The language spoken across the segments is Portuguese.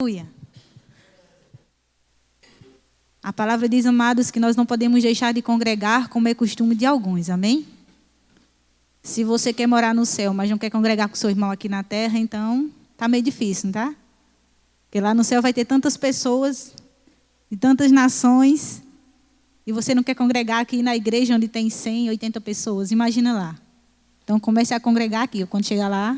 Aleluia. A palavra diz, amados, que nós não podemos deixar de congregar como é costume de alguns, amém? Se você quer morar no céu, mas não quer congregar com seu irmão aqui na terra, então está meio difícil, não tá? Porque lá no céu vai ter tantas pessoas, de tantas nações, e você não quer congregar aqui na igreja onde tem 100, 80 pessoas, imagina lá. Então comece a congregar aqui, quando chegar lá,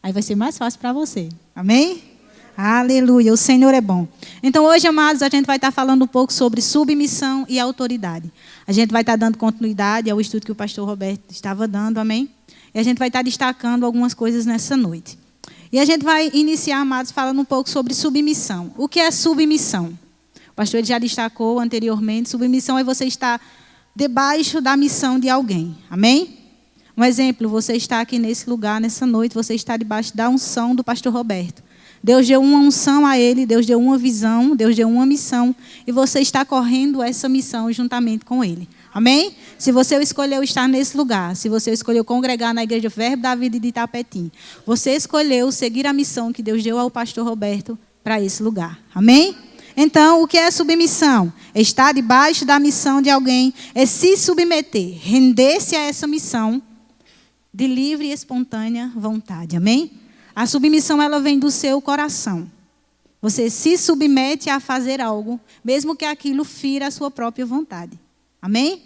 aí vai ser mais fácil para você, amém? Aleluia, o Senhor é bom. Então hoje, amados, a gente vai estar falando um pouco sobre submissão e autoridade. A gente vai estar dando continuidade ao estudo que o pastor Roberto estava dando, amém? E a gente vai estar destacando algumas coisas nessa noite. E a gente vai iniciar, amados, falando um pouco sobre submissão. O que é submissão? O pastor já destacou anteriormente, submissão é você estar debaixo da missão de alguém, amém? Um exemplo, você está aqui nesse lugar, nessa noite, você está debaixo da unção do pastor Roberto. Deus deu uma unção a ele, Deus deu uma visão, Deus deu uma missão, e você está correndo essa missão juntamente com ele. Amém? Se você escolheu estar nesse lugar, se você escolheu congregar na Igreja Verbo da Vida de Itapetim, você escolheu seguir a missão que Deus deu ao pastor Roberto para esse lugar. Amém? Então, o que é submissão? É estar debaixo da missão de alguém, é se submeter, render-se a essa missão de livre e espontânea vontade. Amém? A submissão, ela vem do seu coração. Você se submete a fazer algo, mesmo que aquilo fira a sua própria vontade. Amém?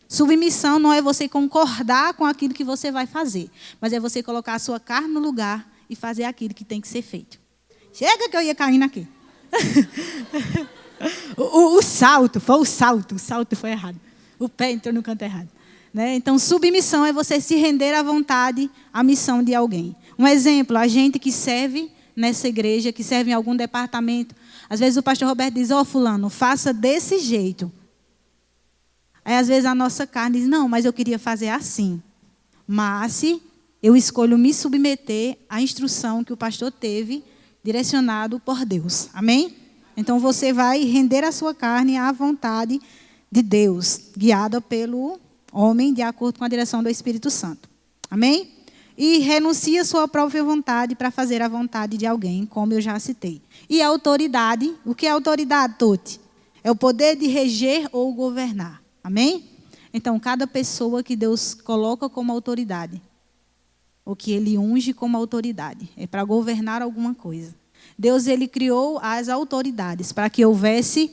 Submissão não é você concordar com aquilo que você vai fazer, mas é você colocar a sua carne no lugar e fazer aquilo que tem que ser feito. Chega que eu ia caindo aqui. o salto foi errado. O pé entrou no canto errado. Né? Então, submissão é você se render à vontade, à missão de alguém. Um exemplo, a gente que serve nessa igreja, que serve em algum departamento. Às vezes o pastor Roberto diz, fulano, faça desse jeito. Aí às vezes a nossa carne diz, não, mas eu queria fazer assim. Mas eu escolho me submeter à instrução que o pastor teve, direcionado por Deus. Amém? Então você vai render a sua carne à vontade de Deus, guiada pelo homem, de acordo com a direção do Espírito Santo. Amém? E renuncia a sua própria vontade para fazer a vontade de alguém, como eu já citei. E a autoridade, o que é autoridade, Toti? É o poder de reger ou governar. Amém? Então, cada pessoa que Deus coloca como autoridade, ou que Ele unge como autoridade, é para governar alguma coisa. Deus, Ele criou as autoridades para que houvesse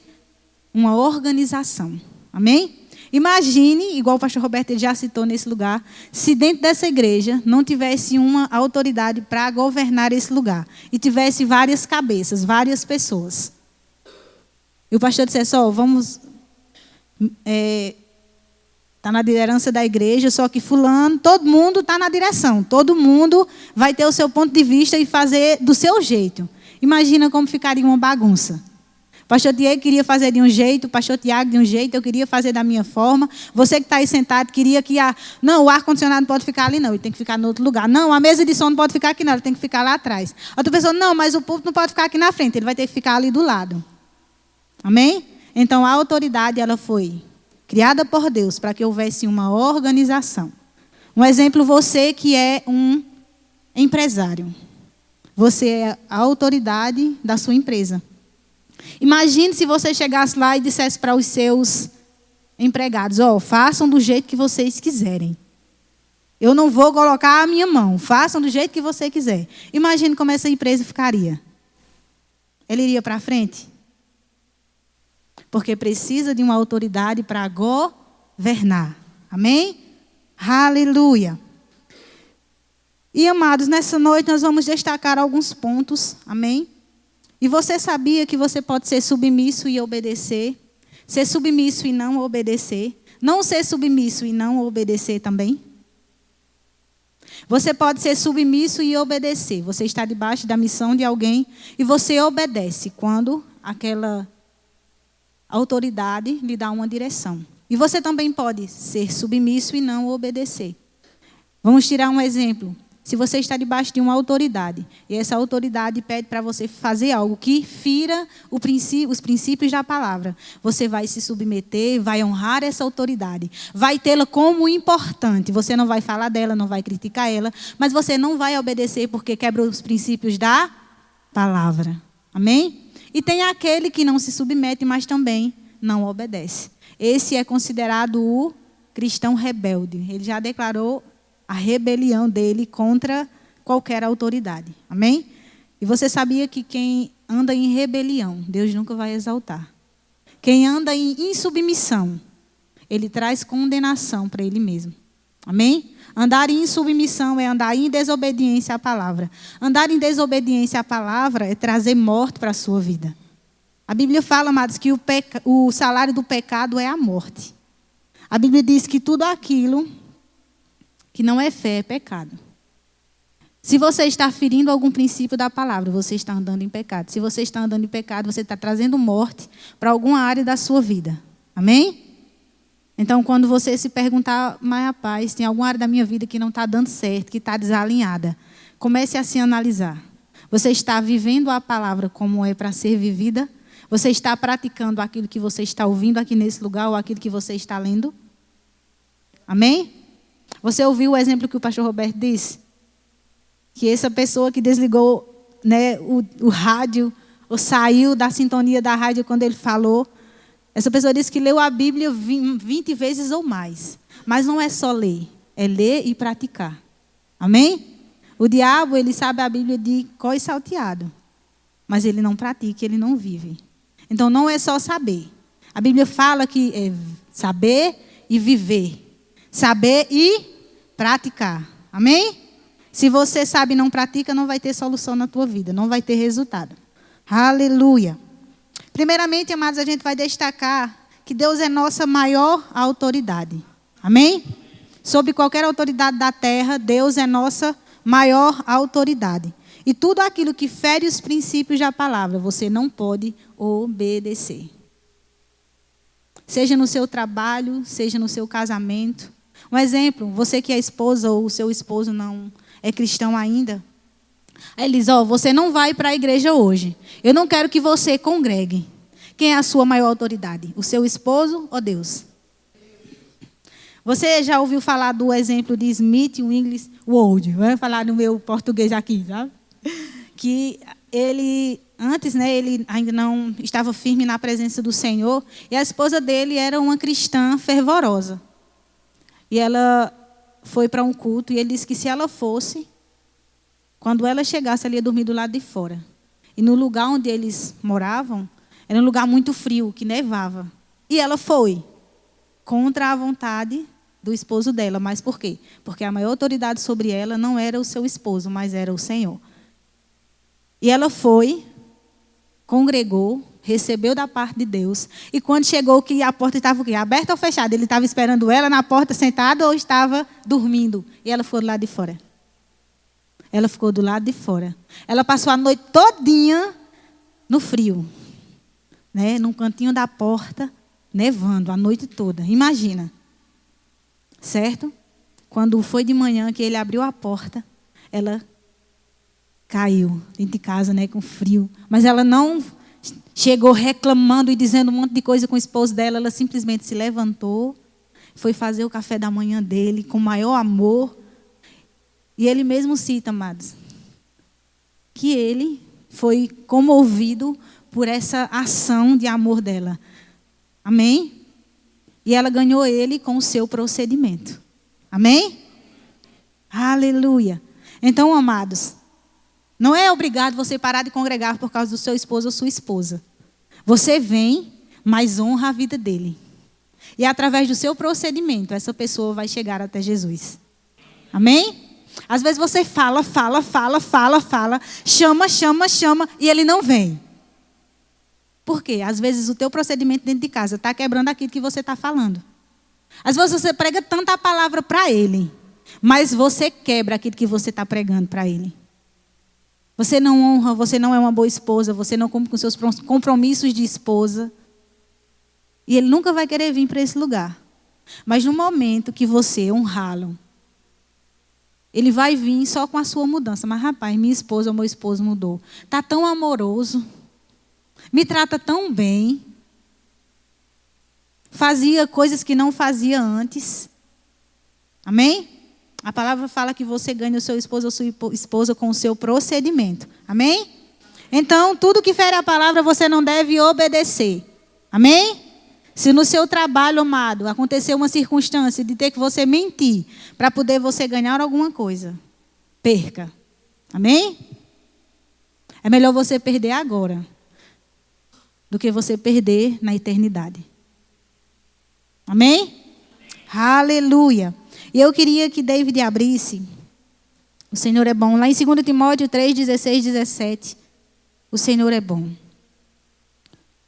uma organização. Amém? Imagine, igual o pastor Roberto já citou nesse lugar, se dentro dessa igreja não tivesse uma autoridade para governar esse lugar. E tivesse várias cabeças, várias pessoas. E o pastor dissesse, vamos... Está na liderança da igreja, só que fulano, todo mundo está na direção. Todo mundo vai ter o seu ponto de vista e fazer do seu jeito. Imagina como ficaria uma bagunça. O pastor Diego queria fazer de um jeito, o pastor Tiago de um jeito, eu queria fazer da minha forma. Você que está aí sentado queria que não, o ar-condicionado não pode ficar ali não, ele tem que ficar em outro lugar. Não, a mesa de som não pode ficar aqui não, ele tem que ficar lá atrás. Outra pessoa, não, mas o púlpito não pode ficar aqui na frente, ele vai ter que ficar ali do lado. Amém? Então a autoridade, ela foi criada por Deus para que houvesse uma organização. Um exemplo, você que é um empresário. Você é a autoridade da sua empresa. Imagine se você chegasse lá e dissesse para os seus empregados, façam do jeito que vocês quiserem. Eu não vou colocar a minha mão, façam do jeito que você quiser. Imagine como essa empresa ficaria. Ela iria para frente? Porque precisa de uma autoridade para governar. Amém? Aleluia. E amados, nessa noite nós vamos destacar alguns pontos. Amém? E você sabia que você pode ser submisso e obedecer? Ser submisso e não obedecer? Não ser submisso e não obedecer também? Você pode ser submisso e obedecer. Você está debaixo da missão de alguém e você obedece quando aquela autoridade lhe dá uma direção. E você também pode ser submisso e não obedecer. Vamos tirar um exemplo. Se você está debaixo de uma autoridade e essa autoridade pede para você fazer algo que fira os princípios da palavra, você vai se submeter, vai honrar essa autoridade, vai tê-la como importante. Você não vai falar dela, não vai criticar ela, mas você não vai obedecer porque quebra os princípios da palavra. Amém? E tem aquele que não se submete, mas também não obedece. Esse é considerado o cristão rebelde. Ele já declarou a rebelião dele contra qualquer autoridade. Amém? E você sabia que quem anda em rebelião, Deus nunca vai exaltar. Quem anda em insubmissão, ele traz condenação para ele mesmo. Amém? Andar em insubmissão é andar em desobediência à palavra. Andar em desobediência à palavra é trazer morte para a sua vida. A Bíblia fala, amados, que o salário do pecado é a morte. A Bíblia diz que tudo aquilo que não é fé é pecado. Se você está ferindo algum princípio da palavra, você está andando em pecado. Se você está andando em pecado, você está trazendo morte para alguma área da sua vida. Amém? Então, quando você se perguntar, mas rapaz, tem alguma área da minha vida que não está dando certo, que está desalinhada, comece a se analisar. Você está vivendo a palavra como é para ser vivida? Você está praticando aquilo que você está ouvindo aqui nesse lugar ou aquilo que você está lendo? Amém? Você ouviu o exemplo que o pastor Roberto disse? Que essa pessoa que desligou, né, o rádio, ou saiu da sintonia da rádio quando ele falou, essa pessoa disse que leu a Bíblia 20 vezes ou mais. Mas não é só ler, é ler e praticar. Amém? O diabo, ele sabe a Bíblia de có e salteado. Mas ele não pratica, ele não vive. Então não é só saber. A Bíblia fala que é saber e viver. Saber e praticar. Amém? Se você sabe e não pratica, não vai ter solução na tua vida. Não vai ter resultado. Aleluia. Primeiramente, amados, a gente vai destacar que Deus é nossa maior autoridade. Amém? Sobre qualquer autoridade da terra, Deus é nossa maior autoridade. E tudo aquilo que fere os princípios da palavra, você não pode obedecer. Seja no seu trabalho, seja no seu casamento. Um exemplo, você que é esposa ou o seu esposo não é cristão ainda. Aí ele diz, você não vai para a igreja hoje. Eu não quero que você congregue. Quem é a sua maior autoridade? O seu esposo ou Deus? Você já ouviu falar do exemplo de Smith Wigglesworth? Vou falar no meu português aqui, sabe? Que ele, antes, né, ele ainda não estava firme na presença do Senhor. E a esposa dele era uma cristã fervorosa. E ela foi para um culto e ele disse que se ela fosse, quando ela chegasse, ela ia dormir do lado de fora. E no lugar onde eles moravam, era um lugar muito frio, que nevava. E ela foi contra a vontade do esposo dela. Mas por quê? Porque a maior autoridade sobre ela não era o seu esposo, mas era o Senhor. E ela foi, congregou, recebeu da parte de Deus. E quando chegou que a porta estava aberta ou fechada, ele estava esperando ela na porta sentada ou estava dormindo. E ela foi do lado de fora. Ela ficou do lado de fora. Ela passou a noite todinha no frio, né? Num cantinho da porta, nevando a noite toda. Imagina. Certo? Quando foi de manhã que ele abriu a porta, ela caiu dentro de casa, né, com frio. Mas ela não chegou reclamando e dizendo um monte de coisa com o esposo dela. Ela simplesmente se levantou, foi fazer o café da manhã dele com o maior amor. E ele mesmo cita, amados, que ele foi comovido por essa ação de amor dela. Amém? E ela ganhou ele com o seu procedimento. Amém? Aleluia. Então, amados, não é obrigado você parar de congregar por causa do seu esposo ou sua esposa. Você vem, mas honra a vida dele. E através do seu procedimento, essa pessoa vai chegar até Jesus. Amém? Às vezes você fala, chama, e ele não vem. Por quê? Às vezes o teu procedimento dentro de casa está quebrando aquilo que você está falando. Às vezes você prega tanta palavra para ele, mas você quebra aquilo que você está pregando para ele. Você não honra, você não é uma boa esposa, você não cumpre com seus compromissos de esposa. E ele nunca vai querer vir para esse lugar. Mas no momento que você honrá-lo, ele vai vir só com a sua mudança. Mas, rapaz, minha esposa ou meu esposo mudou. Está tão amoroso. Me trata tão bem. Fazia coisas que não fazia antes. Amém? A palavra fala que você ganha o seu esposo ou sua esposa com o seu procedimento. Amém? Então, tudo que fere a palavra, você não deve obedecer. Amém? Se no seu trabalho, amado, acontecer uma circunstância de ter que você mentir para poder você ganhar alguma coisa, perca. Amém? É melhor você perder agora do que você perder na eternidade. Amém? Aleluia. E eu queria que David abrisse. O Senhor é bom. Lá em 2 Timóteo 3, 16, 17. O Senhor é bom.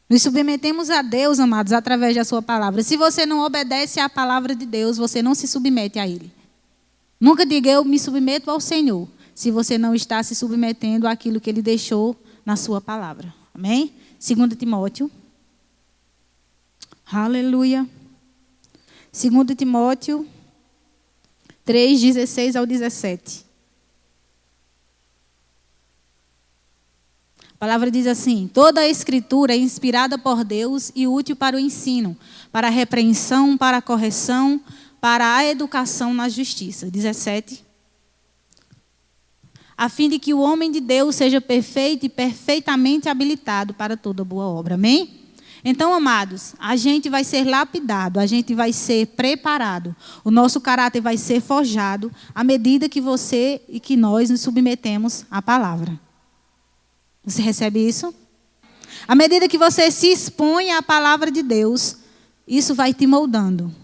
Nos submetemos a Deus, amados, através da sua palavra. Se você não obedece à palavra de Deus, você não se submete a Ele. Nunca diga, eu me submeto ao Senhor, se você não está se submetendo àquilo que Ele deixou na sua palavra. Amém? 2 Timóteo. Aleluia. 2 Timóteo 3, 16 ao 17. A palavra diz assim: toda a escritura é inspirada por Deus e útil para o ensino, para a repreensão, para a correção, para a educação na justiça. 17. A fim de que o homem de Deus seja perfeito e perfeitamente habilitado para toda boa obra. Amém? Então, amados, a gente vai ser lapidado, a gente vai ser preparado. O nosso caráter vai ser forjado à medida que você e que nós nos submetemos à palavra. Você recebe isso? À medida que você se expõe à palavra de Deus, isso vai te moldando.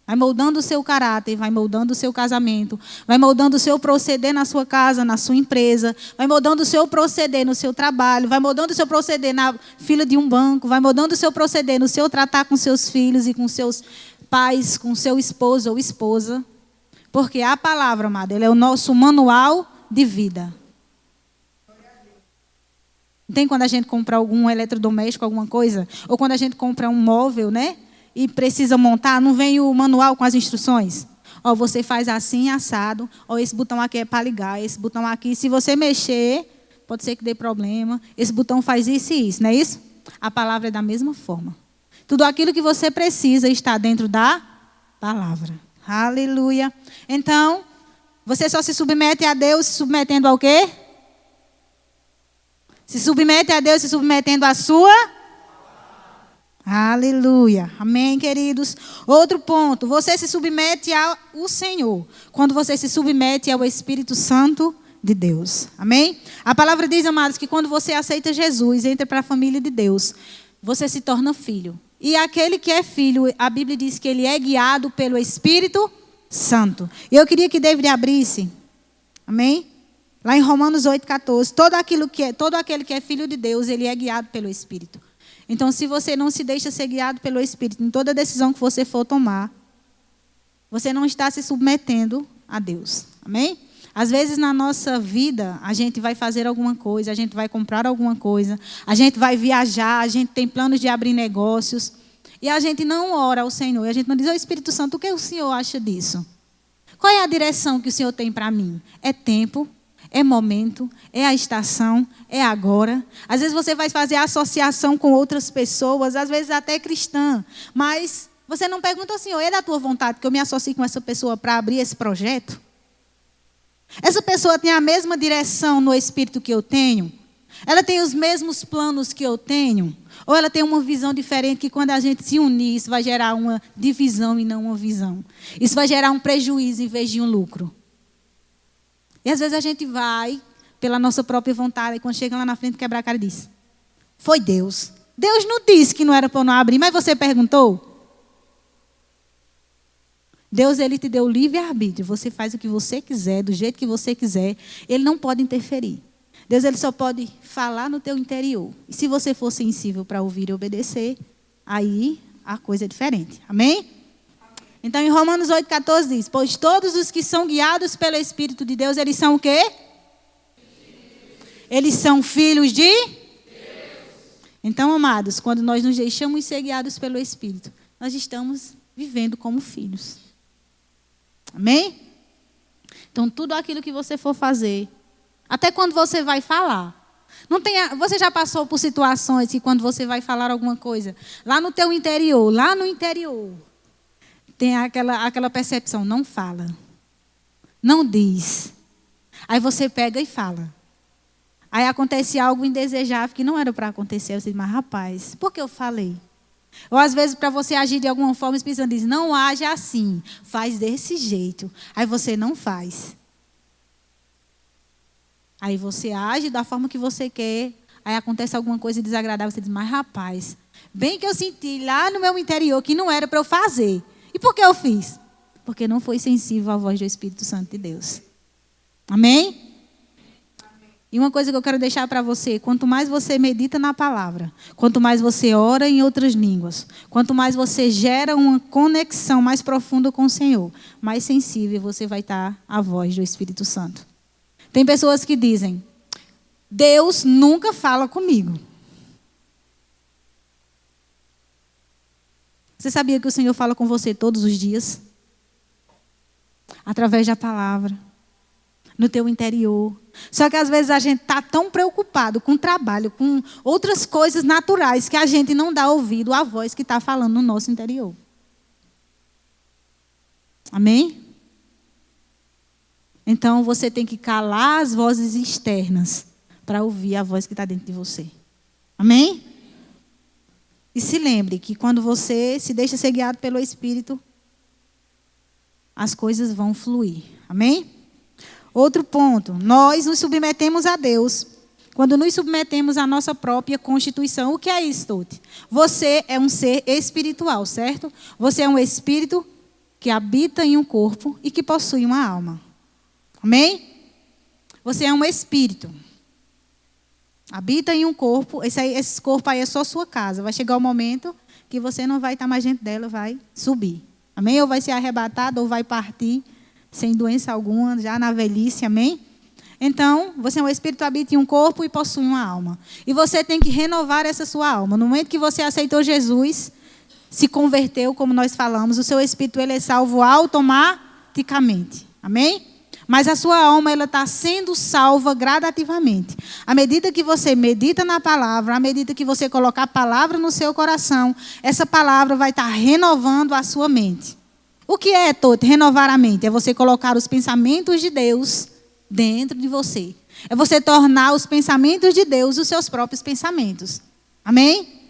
Vai moldando o seu caráter, vai moldando o seu casamento, vai moldando o seu proceder na sua casa, na sua empresa, vai moldando o seu proceder no seu trabalho, vai moldando o seu proceder na fila de um banco, vai moldando o seu proceder no seu tratar com seus filhos e com seus pais, com seu esposo ou esposa. Porque a palavra, amada, ela é o nosso manual de vida. Não tem quando a gente compra algum eletrodoméstico, alguma coisa, ou quando a gente compra um móvel, né? E precisa montar, não vem o manual com as instruções. Ó, você faz assim, assado. Ó, esse botão aqui é para ligar. Esse botão aqui, se você mexer, pode ser que dê problema. Esse botão faz isso e isso, não é isso? A palavra é da mesma forma. Tudo aquilo que você precisa está dentro da palavra. Aleluia. Então, você só se submete a Deus se submetendo ao quê? Se submete a Deus se submetendo à sua... Aleluia. Amém, queridos? Outro ponto. Você se submete ao Senhor quando você se submete ao Espírito Santo de Deus. Amém? A palavra diz, amados, que quando você aceita Jesus, entra para a família de Deus, você se torna filho. E aquele que é filho, a Bíblia diz que ele é guiado pelo Espírito Santo. E eu queria que David abrisse. Amém? Lá em Romanos 8,14. Todo aquele que é filho de Deus, ele é guiado pelo Espírito. Então, se você não se deixa ser guiado pelo Espírito em toda decisão que você for tomar, você não está se submetendo a Deus. Amém? Às vezes na nossa vida, a gente vai fazer alguma coisa, a gente vai comprar alguma coisa, a gente vai viajar, a gente tem planos de abrir negócios, e a gente não ora ao Senhor, e a gente não diz, ô Espírito Santo, o que o Senhor acha disso? Qual é a direção que o Senhor tem para mim? É tempo? É momento, é a estação, é agora. Às vezes você vai fazer associação com outras pessoas, às vezes até cristã, mas você não pergunta ao Senhor, é da tua vontade que eu me associe com essa pessoa para abrir esse projeto? Essa pessoa tem a mesma direção no espírito que eu tenho? Ela tem os mesmos planos que eu tenho? Ou ela tem uma visão diferente que quando a gente se unir, isso vai gerar uma divisão e não uma visão? Isso vai gerar um prejuízo em vez de um lucro? E às vezes a gente vai pela nossa própria vontade, e quando chega lá na frente, quebra a cara e diz, foi Deus. Deus não disse que não era para eu não abrir, mas você perguntou? Deus, ele te deu livre-arbítrio. Você faz o que você quiser, do jeito que você quiser. Ele não pode interferir. Deus, ele só pode falar no teu interior. E se você for sensível para ouvir e obedecer, aí a coisa é diferente. Amém? Então, em Romanos 8,14 diz, pois todos os que são guiados pelo Espírito de Deus, eles são o quê? Eles são filhos de Deus. Então, amados, quando nós nos deixamos ser guiados pelo Espírito, nós estamos vivendo como filhos. Amém? Então, tudo aquilo que você for fazer, até quando você vai falar. Você já passou por situações que quando você vai falar alguma coisa, lá no teu interior, tem aquela percepção, não fala, não diz. Aí você pega e fala. Aí acontece algo indesejável que não era para acontecer. Você diz, mas rapaz, por que eu falei? Ou às vezes para você agir de alguma forma, o Espírito Santo diz, não age assim, faz desse jeito. Aí você não faz. Aí você age da forma que você quer, aí acontece alguma coisa desagradável, você diz, mas rapaz, bem que eu senti lá no meu interior que não era para eu fazer. E por que eu fiz? Porque não foi sensível à voz do Espírito Santo de Deus. Amém? E uma coisa que eu quero deixar para você, quanto mais você medita na palavra, quanto mais você ora em outras línguas, quanto mais você gera uma conexão mais profunda com o Senhor, mais sensível você vai estar à voz do Espírito Santo. Tem pessoas que dizem, Deus nunca fala comigo. Você sabia que o Senhor fala com você todos os dias? Através da palavra. No teu interior. Só que às vezes a gente está tão preocupado com o trabalho, com outras coisas naturais, que a gente não dá ouvido à voz que está falando no nosso interior. Amém? Então você tem que calar as vozes externas para ouvir a voz que está dentro de você. Amém? E se lembre que quando você se deixa ser guiado pelo Espírito, as coisas vão fluir. Amém? Outro ponto, nós nos submetemos a Deus. Quando nos submetemos à nossa própria constituição, o que é isso, Tote? Você é um ser espiritual, certo? Você é um espírito que habita em um corpo e que possui uma alma. Amém? Você é um espírito. Habita em um corpo, esse corpo aí é só sua casa. Vai chegar o momento que você não vai estar mais dentro dela, vai subir. Amém? Ou vai ser arrebatado ou vai partir sem doença alguma, já na velhice, amém? Então, você é um espírito, habita em um corpo e possui uma alma. E você tem que renovar essa sua alma. No momento que você aceitou Jesus, se converteu, como nós falamos, o seu espírito ele é salvo automaticamente. Amém? Mas a sua alma ela está sendo salva gradativamente. À medida que você medita na palavra, à medida que você colocar a palavra no seu coração, essa palavra vai estar renovando a sua mente. O que é, Tote, renovar a mente? É você colocar os pensamentos de Deus dentro de você. É você tornar os pensamentos de Deus os seus próprios pensamentos. Amém?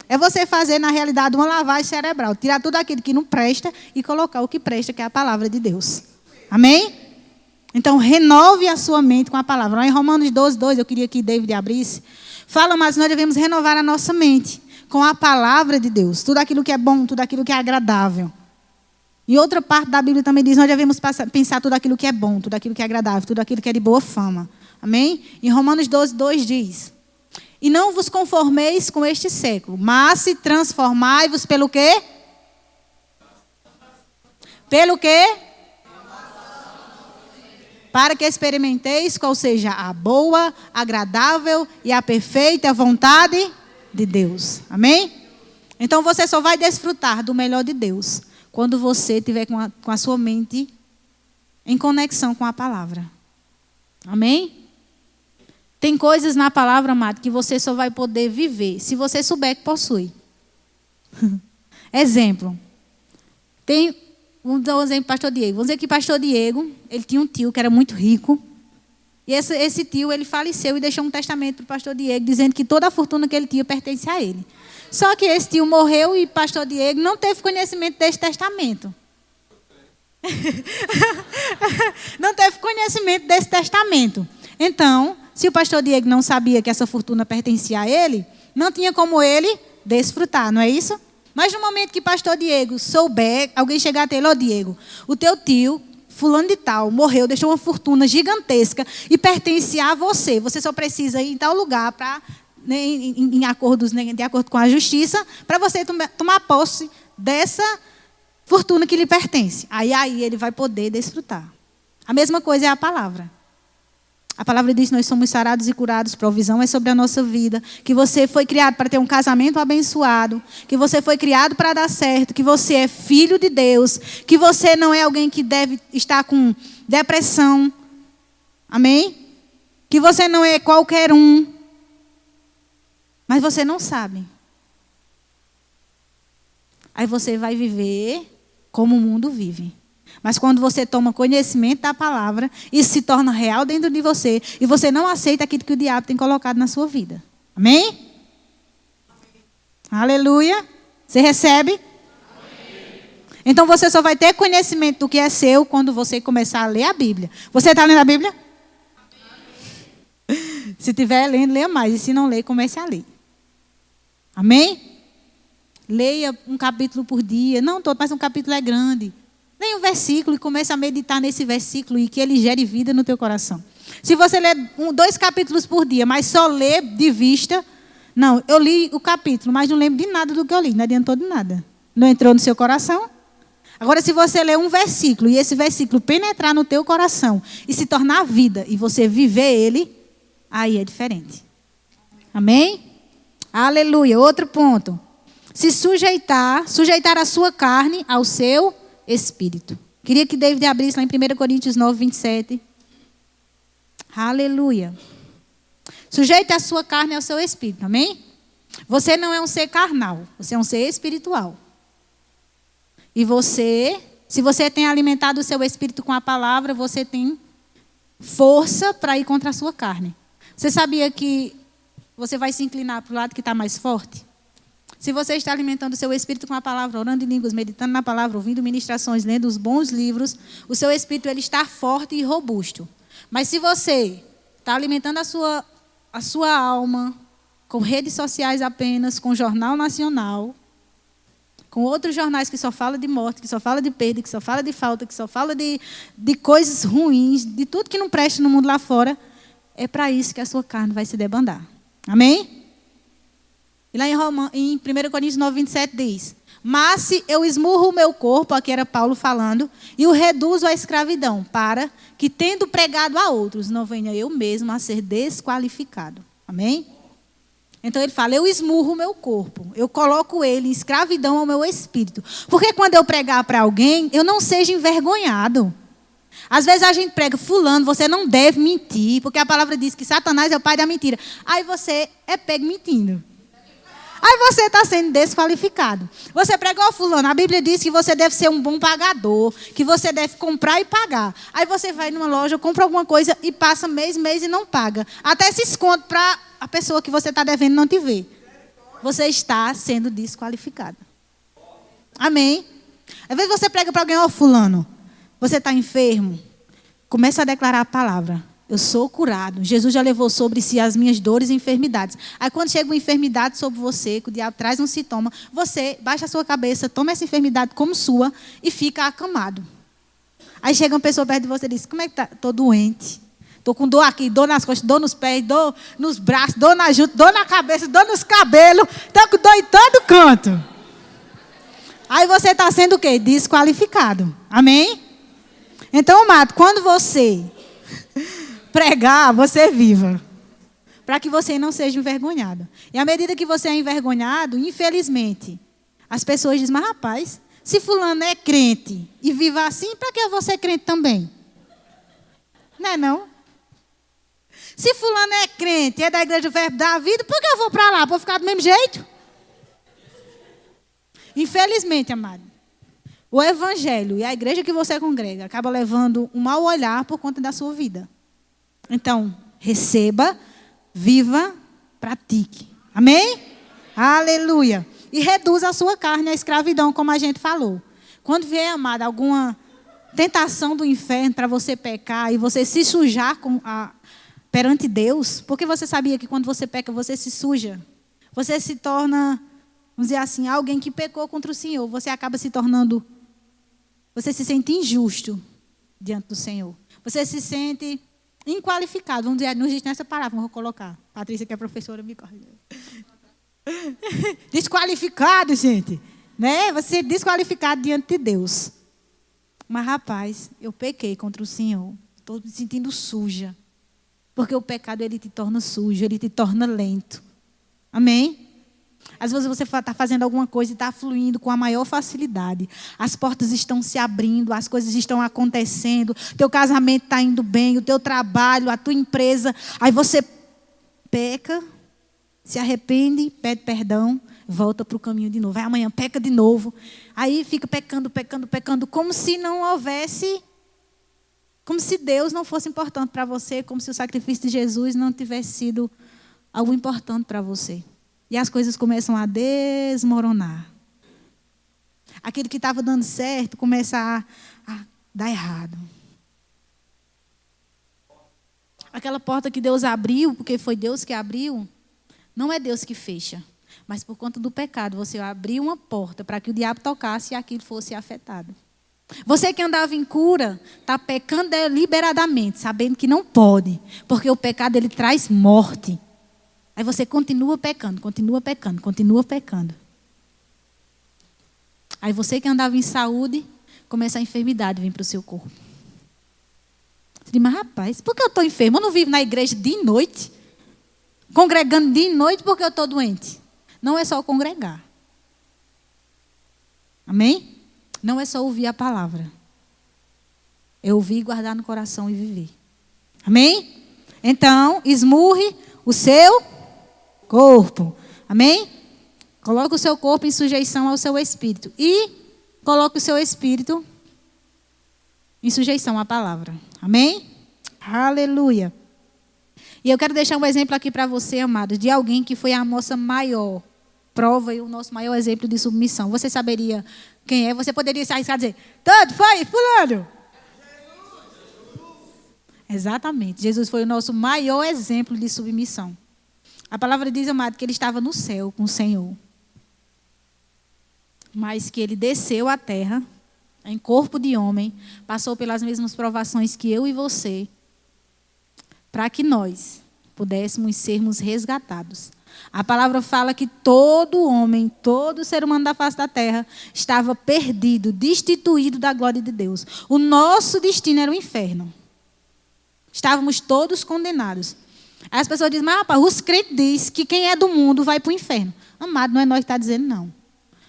É você fazer, na realidade, uma lavagem cerebral. Tirar tudo aquilo que não presta e colocar o que presta, que é a palavra de Deus. Amém? Então, renove a sua mente com a palavra. Lá em Romanos 12:2, eu queria que David abrisse. Fala, mas nós devemos renovar a nossa mente com a palavra de Deus. Tudo aquilo que é bom, tudo aquilo que é agradável. E outra parte da Bíblia também diz, nós devemos pensar tudo aquilo que é bom, tudo aquilo que é agradável, tudo aquilo que é de boa fama. Amém? Em Romanos 12:2 diz, e não vos conformeis com este século, mas se transformai-vos pelo quê? Pelo quê? Para que experimenteis qual seja a boa, agradável e a perfeita vontade de Deus. Amém? Então você só vai desfrutar do melhor de Deus quando você estiver com a sua mente em conexão com a palavra. Amém? Tem coisas na palavra, amado, que você só vai poder viver se você souber que possui. Exemplo. Vamos dar um exemplo para pastor Diego. Vamos dizer que pastor Diego, ele tinha um tio que era muito rico. E esse tio, ele faleceu e deixou um testamento para o pastor Diego, dizendo que toda a fortuna que ele tinha pertence a ele. Só que esse tio morreu e pastor Diego não teve conhecimento desse testamento. Não teve conhecimento desse testamento. Então, se o pastor Diego não sabia que essa fortuna pertencia a ele, não tinha como ele desfrutar, não é isso? Mas no momento que pastor Diego souber, alguém chegar até ele, ó Diego, o teu tio, fulano de tal, morreu, deixou uma fortuna gigantesca e pertence a você. Você só precisa ir em tal lugar para... de acordo com a justiça, para você tomar posse dessa fortuna que lhe pertence. Aí ele vai poder desfrutar. A mesma coisa é a palavra. A palavra diz que nós somos sarados e curados, provisão é sobre a nossa vida, que você foi criado para ter um casamento abençoado, que você foi criado para dar certo, que você é filho de Deus, que você não é alguém que deve estar com depressão. Amém? Que você não é qualquer um. Mas você não sabe. Aí você vai viver como o mundo vive. Mas quando você toma conhecimento da palavra, isso se torna real dentro de você. E você não aceita aquilo que o diabo tem colocado na sua vida. Amém? Aleluia. Você recebe? Amém. Então você só vai ter conhecimento do que é seu quando você começar a ler a Bíblia. Você está lendo a Bíblia? Amém. Se estiver lendo, leia mais. E se não ler, comece a ler. Amém? Leia um capítulo por dia. Não todo, mas um capítulo é grande. Leia um versículo e comece a meditar nesse versículo e que ele gere vida no teu coração. Se você ler 2 capítulos por dia, mas só lê de vista... Não, eu li o capítulo, mas não lembro de nada do que eu li. Não adiantou de nada. Não entrou no seu coração. Agora, se você ler um versículo e esse versículo penetrar no teu coração e se tornar vida e você viver ele, aí é diferente. Amém? Aleluia. Outro ponto. Se sujeitar a sua carne ao seu espírito. Queria que David abrisse lá em 1 Coríntios 9, 27. Aleluia. Sujeite a sua carne ao seu espírito, amém? Você não é um ser carnal, você é um ser espiritual. E você, se você tem alimentado o seu espírito com a palavra, você tem força para ir contra a sua carne. Você sabia que você vai se inclinar para o lado que está mais forte? Se você está alimentando o seu espírito com a palavra, orando em línguas, meditando na palavra, ouvindo ministrações, lendo os bons livros, o seu espírito ele está forte e robusto. Mas se você está alimentando a sua alma com redes sociais apenas, com jornal nacional, com outros jornais que só falam de morte, que só falam de perda, que só falam de falta, que só falam de coisas ruins, de tudo que não presta no mundo lá fora, é para isso que a sua carne vai se debandar. Amém? E lá em 1 Coríntios 9, 27 diz: mas se eu esmurro o meu corpo, aqui era Paulo falando, e o reduzo à escravidão, para que, tendo pregado a outros, não venha eu mesmo a ser desqualificado. Amém? Então ele fala, eu esmurro o meu corpo, eu coloco ele em escravidão ao meu espírito. Porque quando eu pregar para alguém, eu não seja envergonhado. Às vezes a gente prega, fulano, você não deve mentir, porque a palavra diz que Satanás é o pai da mentira. Aí você é pego mentindo. Aí você está sendo desqualificado. Você pregou fulano, a Bíblia diz que você deve ser um bom pagador, que você deve comprar e pagar. Aí você vai numa loja, compra alguma coisa e passa mês e não paga. Até se esconde para a pessoa que você está devendo não te ver. Você está sendo desqualificado. Amém? Às vezes você prega para alguém, ó fulano, você está enfermo. Começa a declarar a palavra. Eu sou curado. Jesus já levou sobre si as minhas dores e enfermidades. Aí quando chega uma enfermidade sobre você, que o diabo traz um sintoma, você baixa a sua cabeça, toma essa enfermidade como sua e fica acamado. Aí chega uma pessoa perto de você e diz, como é que tá? Estou doente. Estou com dor aqui, dor nas costas, dor nos pés, dor nos braços, dor na junta, dor na cabeça, dor nos cabelos. Estou com dor em todo canto. Aí você está sendo o quê? Desqualificado. Amém? Então, amado, quando você pregar, você viva. Para que você não seja envergonhado. E à medida que você é envergonhado, infelizmente, as pessoas dizem, mas rapaz, se fulano é crente e viva assim, para que eu vou ser crente também? Não é não? Se fulano é crente, é da igreja do Verbo da Vida, por que eu vou para lá? Para ficar do mesmo jeito? Infelizmente, amado, o evangelho e a igreja que você congrega acaba levando um mau olhar por conta da sua vida. Então, receba, viva, pratique. Amém? Aleluia. E reduza a sua carne à escravidão, como a gente falou. Quando vier, amado, alguma tentação do inferno para você pecar e você se sujar perante Deus, porque você sabia que quando você peca, você se suja. Você se torna, vamos dizer assim, alguém que pecou contra o Senhor. Você acaba se tornando, você se sente injusto diante do Senhor. Você se sente inqualificado, vamos dizer, não existe nessa palavra, vou colocar. Patrícia, que é professora, me corrige. Desqualificado, gente. Né? Você é desqualificado diante de Deus. Mas, rapaz, eu pequei contra o Senhor. Estou me sentindo suja. Porque o pecado, ele te torna sujo, ele te torna lento. Amém? Às vezes você está fazendo alguma coisa e está fluindo com a maior facilidade. As portas estão se abrindo, as coisas estão acontecendo, teu casamento está indo bem, o teu trabalho, a tua empresa. Aí você peca, se arrepende, pede perdão, volta para o caminho de novo. Aí amanhã peca de novo. Aí fica pecando, como se não houvesse, como se Deus não fosse importante para você, como se o sacrifício de Jesus não tivesse sido algo importante para você. E as coisas começam a desmoronar. Aquilo que estava dando certo começa a dar errado. Aquela porta que Deus abriu, porque foi Deus que abriu, não é Deus que fecha. Mas por conta do pecado, você abriu uma porta para que o diabo tocasse e aquilo fosse afetado. Você que andava em cura, está pecando deliberadamente, sabendo que não pode. Porque o pecado, ele traz morte. Aí você continua pecando. Aí você que andava em saúde, começa a enfermidade vir para o seu corpo. Você diz, mas rapaz, por que eu estou enfermo? Eu não vivo na igreja de noite, congregando de noite porque eu estou doente. Não é só congregar. Amém? Não é só ouvir a palavra. É ouvir, guardar no coração e viver. Amém? Então, esmurre o seu corpo. Amém? Coloque o seu corpo em sujeição ao seu espírito. E coloque o seu espírito em sujeição à palavra. Amém? Aleluia. E eu quero deixar um exemplo aqui para você, amado, de alguém que foi a nossa maior prova e o nosso maior exemplo de submissão. Você saberia quem é? Você poderia se arriscar a dizer, tanto foi, fulano. Exatamente. Jesus foi o nosso maior exemplo de submissão. A palavra diz, amado, que ele estava no céu com o Senhor. Mas que ele desceu à terra, em corpo de homem, passou pelas mesmas provações que eu e você, para que nós pudéssemos sermos resgatados. A palavra fala que todo homem, todo ser humano da face da terra, estava perdido, destituído da glória de Deus. O nosso destino era o inferno. Estávamos todos condenados. Aí as pessoas dizem, mas rapaz, os crentes dizem que quem é do mundo vai para o inferno. Amado, não é nós que está dizendo, não.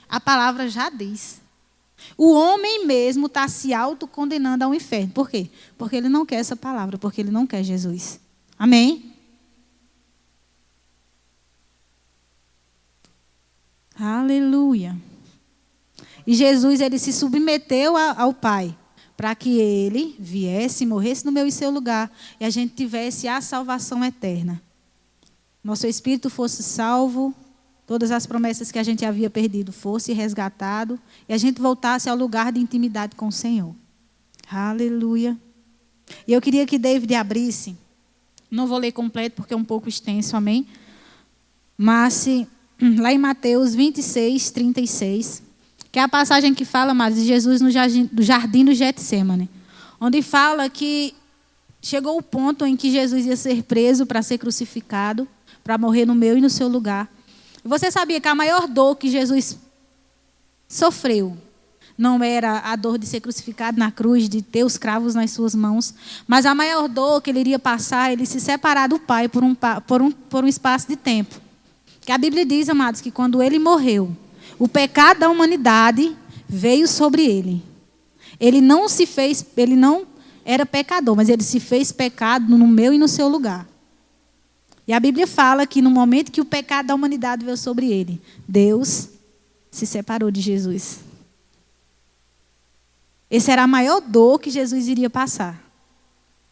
A palavra já diz. O homem mesmo está se autocondenando ao inferno. Por quê? Porque ele não quer essa palavra, porque ele não quer Jesus. Amém? Aleluia. E Jesus, ele se submeteu ao Pai, para que ele viesse, morresse no meu e seu lugar, e a gente tivesse a salvação eterna. Nosso espírito fosse salvo, todas as promessas que a gente havia perdido fosse resgatado, e a gente voltasse ao lugar de intimidade com o Senhor. Aleluia. E eu queria que David abrisse, não vou ler completo porque é um pouco extenso, amém? Mas lá em Mateus 26, 36, que é a passagem que fala, mas de Jesus no jardim do Getsêmani, onde fala que chegou o ponto em que Jesus ia ser preso para ser crucificado, para morrer no meu e no seu lugar. E você sabia que a maior dor que Jesus sofreu não era a dor de ser crucificado na cruz, de ter os cravos nas suas mãos, mas a maior dor que ele iria passar, ele se separar do Pai por um espaço de tempo. Que a Bíblia diz, amados, que quando ele morreu, o pecado da humanidade veio sobre ele. Ele não era pecador, mas ele se fez pecado no meu e no seu lugar. E a Bíblia fala que no momento que o pecado da humanidade veio sobre ele, Deus se separou de Jesus. Essa era a maior dor que Jesus iria passar.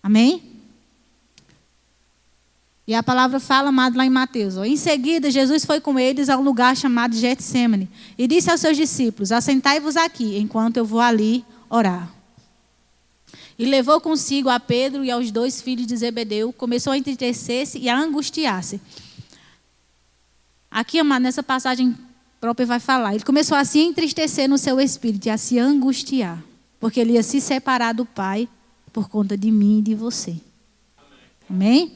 Amém? E a palavra fala, amado, lá em Mateus. Em seguida, Jesus foi com eles a um lugar chamado Getsêmani e disse aos seus discípulos, assentai-vos aqui, enquanto eu vou ali orar. E levou consigo a Pedro e aos 2 filhos de Zebedeu, começou a entristecer-se e a angustiar-se. Aqui, amado, nessa passagem própria vai falar. Ele começou a se entristecer no seu espírito e a se angustiar, porque ele ia se separar do Pai por conta de mim e de você. Amém?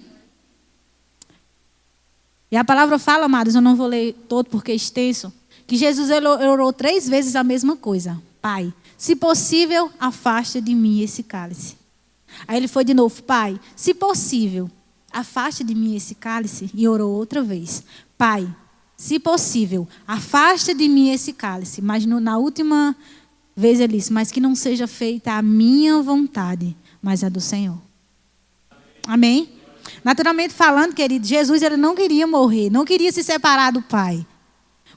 E a palavra fala, amados, eu não vou ler todo porque é extenso, que Jesus orou 3 vezes a mesma coisa. Pai, se possível, afasta de mim esse cálice. Aí ele foi de novo, Pai, se possível, afasta de mim esse cálice. E orou outra vez. Pai, se possível, afasta de mim esse cálice. Mas na última vez ele disse, mas que não seja feita a minha vontade, mas a do Senhor. Amém? Naturalmente falando, querido, Jesus ele não queria morrer, não queria se separar do Pai.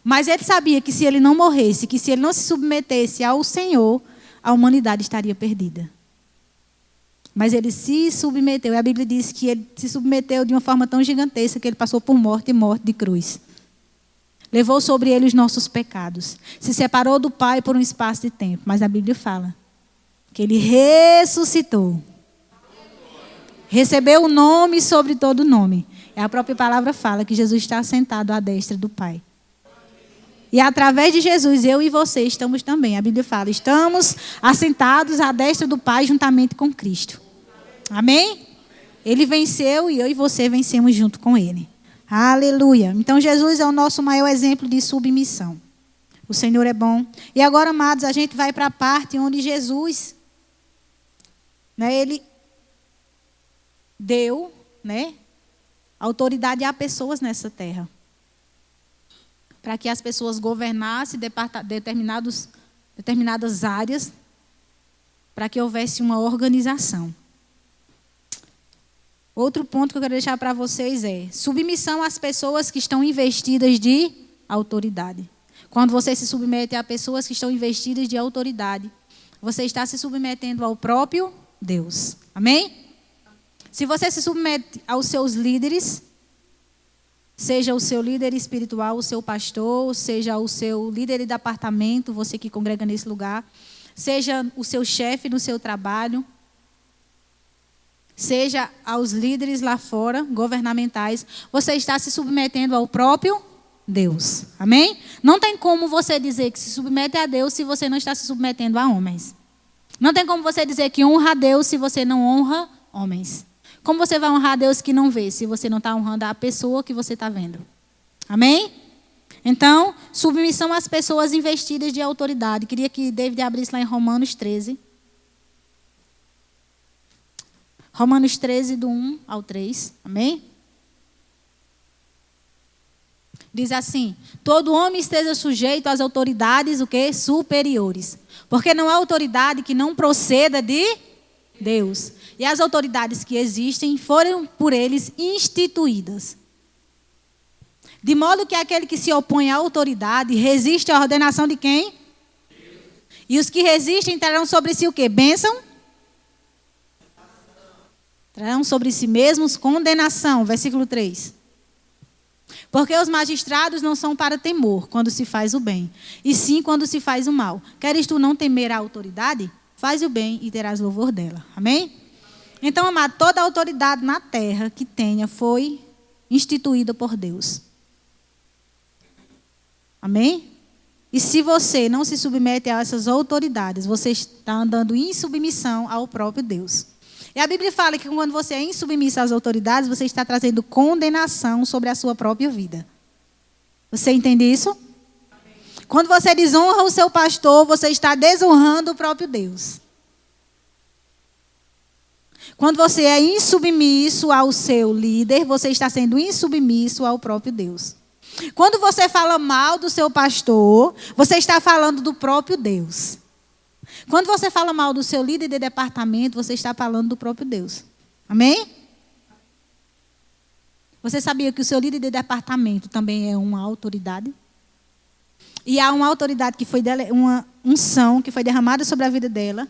Mas ele sabia que se ele não morresse, que se ele não se submetesse ao Senhor, a humanidade estaria perdida. Mas ele se submeteu. E a Bíblia diz que ele se submeteu de uma forma tão gigantesca que ele passou por morte e morte de cruz. Levou sobre ele os nossos pecados. Se separou do Pai por um espaço de tempo. Mas a Bíblia fala que ele ressuscitou. Recebeu o nome sobre todo nome. E a própria palavra fala que Jesus está sentado à destra do Pai. E através de Jesus, eu e você estamos também. A Bíblia fala, estamos assentados à destra do Pai juntamente com Cristo. Amém? Ele venceu e eu e você vencemos junto com ele. Aleluia. Então Jesus é o nosso maior exemplo de submissão. O Senhor é bom. E agora, amados, a gente vai para a parte onde Jesus, ele deu, autoridade a pessoas nessa terra. Para que as pessoas governassem determinadas áreas, para que houvesse uma organização. Outro ponto que eu quero deixar para vocês é submissão às pessoas que estão investidas de autoridade. Quando você se submete a pessoas que estão investidas de autoridade, você está se submetendo ao próprio Deus. Amém? Se você se submete aos seus líderes, seja o seu líder espiritual, o seu pastor, seja o seu líder de departamento, você que congrega nesse lugar, seja o seu chefe no seu trabalho, seja aos líderes lá fora, governamentais, você está se submetendo ao próprio Deus. Amém? Não tem como você dizer que se submete a Deus se você não está se submetendo a homens. Não tem como você dizer que honra a Deus se você não honra homens. Como você vai honrar a Deus que não vê, se você não está honrando a pessoa que você está vendo? Amém? Então, submissão às pessoas investidas de autoridade. Queria que David abrisse lá em Romanos 13. Romanos 13, do 1 ao 3. Amém? Diz assim: todo homem esteja sujeito às autoridades, o quê? Superiores. Porque não há autoridade que não proceda de Deus. E as autoridades que existem foram por eles instituídas. De modo que aquele que se opõe à autoridade resiste à ordenação de quem? Deus. E os que resistem terão sobre si o quê? Bênção? Trarão sobre si mesmos condenação. Versículo 3. Porque os magistrados não são para temor quando se faz o bem, e sim quando se faz o mal. Queres tu não temer a autoridade? Faz o bem e terás louvor dela. Amém? Então, amado, toda a autoridade na terra que tenha foi instituída por Deus. Amém? E se você não se submete a essas autoridades, você está andando em submissão ao próprio Deus. E a Bíblia fala que quando você é insubmisso às autoridades, você está trazendo condenação sobre a sua própria vida. Você entende isso? Amém. Quando você desonra o seu pastor, você está desonrando o próprio Deus. Quando você é insubmisso ao seu líder, você está sendo insubmisso ao próprio Deus. Quando você fala mal do seu pastor, você está falando do próprio Deus. Quando você fala mal do seu líder de departamento, você está falando do próprio Deus. Amém? Você sabia que o seu líder de departamento também é uma autoridade? E há uma autoridade que foi uma unção que foi derramada sobre a vida dela,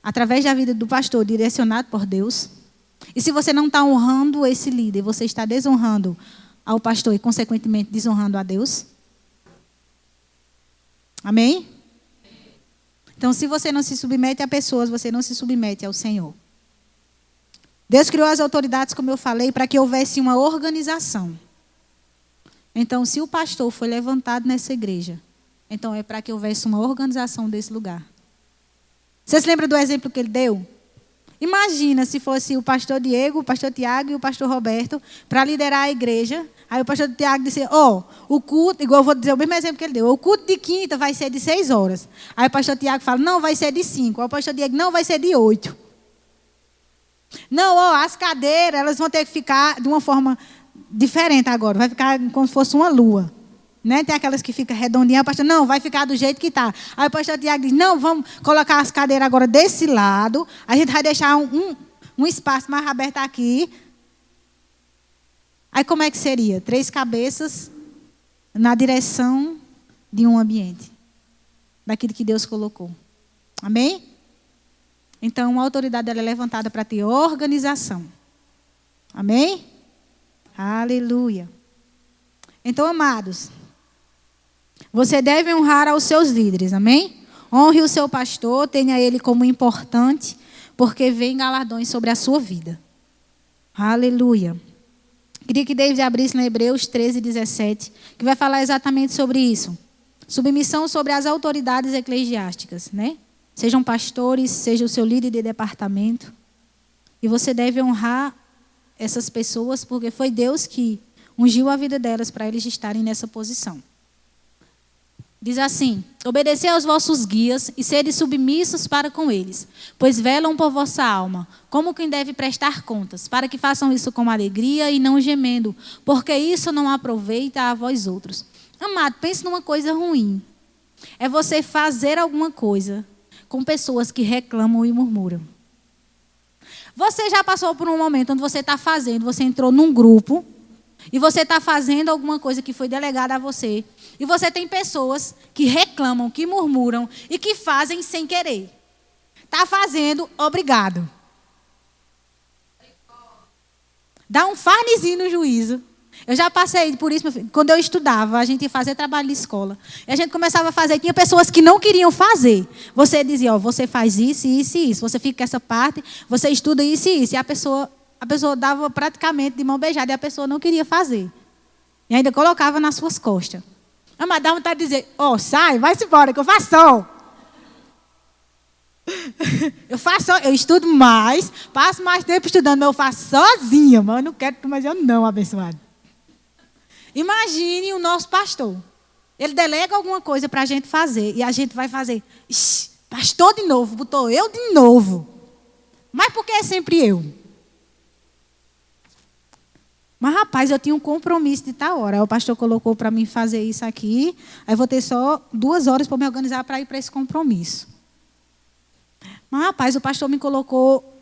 através da vida do pastor, direcionado por Deus. E se você não está honrando esse líder, você está desonrando ao pastor e, consequentemente, desonrando a Deus. Amém? Então, se você não se submete a pessoas, você não se submete ao Senhor. Deus criou as autoridades, como eu falei, para que houvesse uma organização. Então, se o pastor foi levantado nessa igreja, então é para que houvesse uma organização desse lugar. Você se lembra do exemplo que ele deu? Imagina se fosse o pastor Diego, o pastor Tiago e o pastor Roberto para liderar a igreja. Aí o pastor Tiago disse, o culto, igual eu vou dizer o mesmo exemplo que ele deu, o culto de quinta vai ser de 6 horas. Aí o pastor Tiago fala, não, vai ser de 5. Aí o pastor Diego, não, vai ser de 8. Não, as cadeiras, elas vão ter que ficar de uma forma diferente agora. Vai ficar como se fosse uma lua. Né? Tem aquelas que ficam redondinhas. O pastor, não, vai ficar do jeito que está. Aí o pastor Tiago diz, não, vamos colocar as cadeiras agora desse lado. A gente vai deixar um espaço mais aberto aqui. Aí como é que seria? 3 cabeças na direção de um ambiente, daquilo que Deus colocou. Amém? Então, a autoridade dela é levantada para ter organização. Amém? Aleluia. Então, amados, você deve honrar aos seus líderes, amém? Honre o seu pastor, tenha ele como importante, porque vem galardões sobre a sua vida. Aleluia. Queria que David abrisse na Hebreus 13:17, que vai falar exatamente sobre isso. Submissão sobre as autoridades eclesiásticas, né? Sejam pastores, seja o seu líder de departamento. E você deve honrar essas pessoas, porque foi Deus que ungiu a vida delas para eles estarem nessa posição. Diz assim: obedecei aos vossos guias e sede submissos para com eles, pois velam por vossa alma, como quem deve prestar contas, para que façam isso com alegria e não gemendo, porque isso não aproveita a vós outros. Amado, pense numa coisa ruim. É você fazer alguma coisa com pessoas que reclamam e murmuram. Você já passou por um momento onde você está fazendo, você entrou num grupo, e você está fazendo alguma coisa que foi delegada a você. E você tem pessoas que reclamam, que murmuram e que fazem sem querer. Está fazendo, obrigado. Dá um farnezinho no juízo. Eu já passei por isso, meu filho. Quando eu estudava, a gente ia fazer trabalho de escola. E a gente começava a fazer, tinha pessoas que não queriam fazer. Você dizia, ó, você faz isso, isso e isso. Você fica com essa parte, você estuda isso e isso. E a pessoa dava praticamente de mão beijada e a pessoa não queria fazer. E ainda colocava nas suas costas. A madame está dizendo, ó, sai, vai-se embora, que eu faço só. Eu estudo mais, passo mais tempo estudando, mas eu faço sozinha, mas eu não quero, mas eu não, abençoado. Imagine o nosso pastor. Ele delega alguma coisa para a gente fazer, e a gente vai fazer. Ixi, pastor de novo, botou eu de novo. Mas por que é sempre eu? Mas, rapaz, eu tinha um compromisso de tal hora. Aí o pastor colocou para mim fazer isso aqui. Aí eu vou ter só 2 horas para me organizar para ir para esse compromisso. Mas, rapaz, o pastor me colocou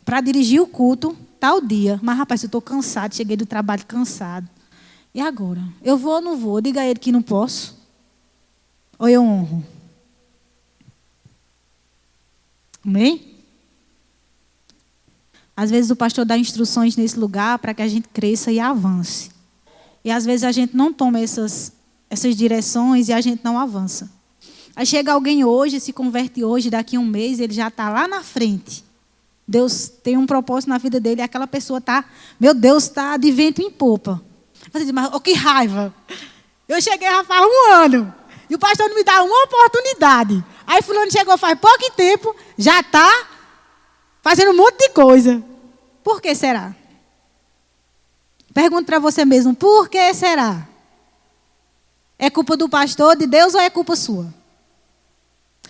para dirigir o culto tal dia. Mas, rapaz, eu estou cansado, cheguei do trabalho cansado. E agora? Eu vou ou não vou? Diga a ele que não posso. Ou eu honro? Amém? Às vezes o pastor dá instruções nesse lugar para que a gente cresça e avance. E às vezes a gente não toma essas direções e a gente não avança. Aí chega alguém hoje, se converte hoje, daqui a um mês, ele já está lá na frente. Deus tem um propósito na vida dele e aquela pessoa está, meu Deus, está de vento em popa. Você diz, mas oh, que raiva. Eu cheguei já faz 1 ano e o pastor não me dá uma oportunidade. Aí fulano chegou faz pouco tempo, já está fazendo um monte de coisa. Por que será? Pergunto para você mesmo, por que será? É culpa do pastor, de Deus, ou é culpa sua?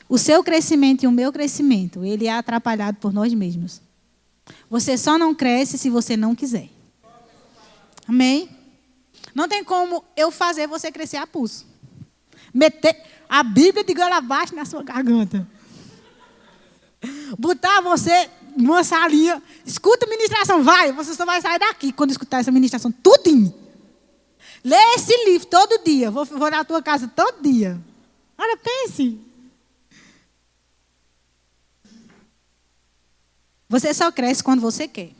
O seu crescimento e o meu crescimento, ele é atrapalhado por nós mesmos. Você só não cresce se você não quiser. Amém? Não tem como eu fazer você crescer a pulso. Meter a Bíblia de goela abaixo na sua garganta. Botar você numa salinha, escuta a ministração, vai, você só vai sair daqui quando escutar essa ministração, tudinho. Lê esse livro todo dia, vou na tua casa todo dia. Olha, pense. Você só cresce quando você quer.